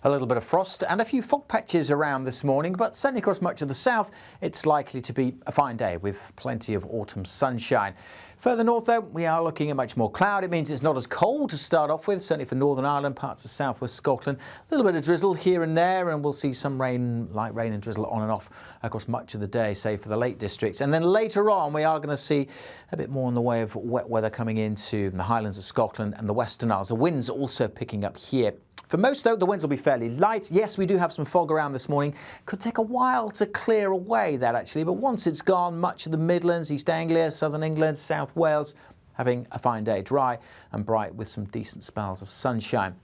A little bit of frost and a few fog patches around this morning, but certainly across much of the south, it's likely to be a fine day with plenty of autumn sunshine. Further north, though, we are looking at much more cloud. It means it's not as cold to start off with, certainly for Northern Ireland, parts of southwest Scotland. A little bit of drizzle here and there, and we'll see some rain, light rain and drizzle on and off across much of the day, say for the Lake Districts. And then later on, we are going to see a bit more in the way of wet weather coming into the Highlands of Scotland and the Western Isles. The winds also picking up here. For most, though, the winds will be fairly light. Yes, we do have some fog around this morning. Could take a while to clear away that, actually. But once it's gone, much of the Midlands, East Anglia, Southern England, South Wales, having a fine day. Dry and bright with some decent spells of sunshine.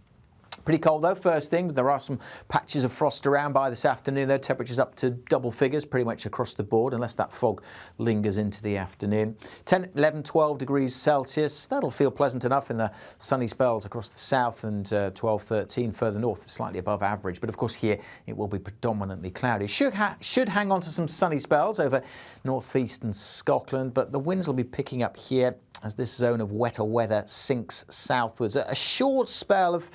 Pretty cold, though, first thing. There are some patches of frost around by this afternoon, though. Temperatures up to double figures pretty much across the board, unless that fog lingers into the afternoon. 10, 11, 12 degrees Celsius. That'll feel pleasant enough in the sunny spells across the south, and 12, 13 further north, slightly above average. But, of course, here it will be predominantly cloudy. Should hang on to some sunny spells over northeastern Scotland, but the winds will be picking up here as this zone of wetter weather sinks southwards. A short spell of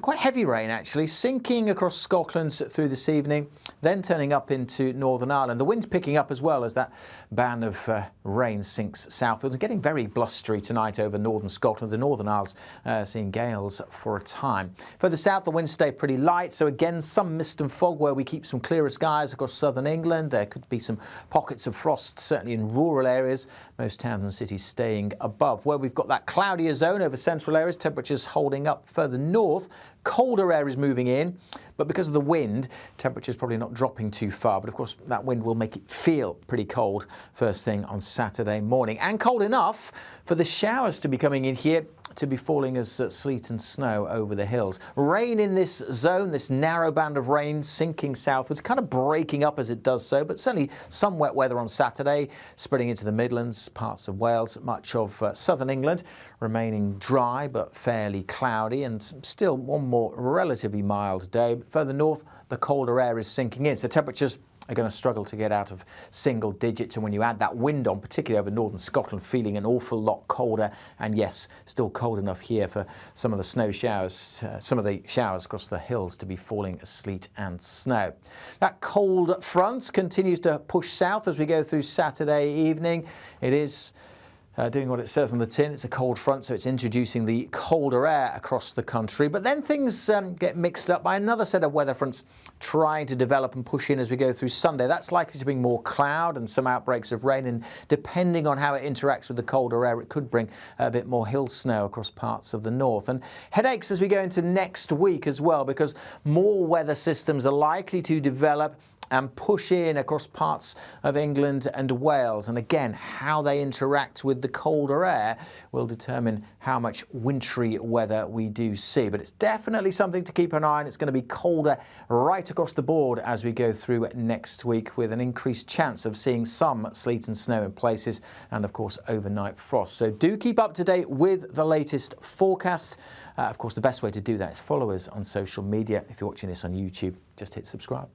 quite heavy rain, actually, sinking across Scotland through this evening, then turning up into Northern Ireland. The wind's picking up as well as that band of rain sinks southwards, and getting very blustery tonight over northern Scotland. The Northern Isles seeing gales for a time. Further south, the winds stay pretty light, so again, some mist and fog where we keep some clearer skies across southern England. There could be some pockets of frost, certainly in rural areas. Most towns and cities staying above. Where we've got that cloudier zone over central areas, temperatures holding up further north. Colder air is moving in, but because of the wind, temperatures probably not dropping too far. But of course, that wind will make it feel pretty cold first thing on Saturday morning, and cold enough for the showers to be coming in here, to be falling as sleet and snow over the hills. Rain in this zone, this narrow band of rain sinking southwards, kind of breaking up as it does so, but certainly some wet weather on Saturday, spreading into the Midlands, parts of Wales, much of southern England, remaining dry but fairly cloudy, and still one more relatively mild day. But further north, the colder air is sinking in, so temperatures are going to struggle to get out of single digits, and when you add that wind on, particularly over northern Scotland, feeling an awful lot colder, and yes, still cold enough here for some of the snow showers, some of the showers across the hills to be falling as sleet and snow. That cold front continues to push south as we go through Saturday evening. It is doing what it says on the tin. It's a cold front, so it's introducing the colder air across the country. But then things get mixed up by another set of weather fronts trying to develop and push in as we go through Sunday. That's likely to bring more cloud and some outbreaks of rain, and depending on how it interacts with the colder air, it could bring a bit more hill snow across parts of the north. And headaches as we go into next week as well, because more weather systems are likely to develop and push in across parts of England and Wales. And again, how they interact with the colder air will determine how much wintry weather we do see. But it's definitely something to keep an eye on. It's going to be colder right across the board as we go through next week, with an increased chance of seeing some sleet and snow in places, and of course overnight frost. So do keep up to date with the latest forecast. Of course, the best way to do that is follow us on social media. If you're watching this on YouTube, just hit subscribe.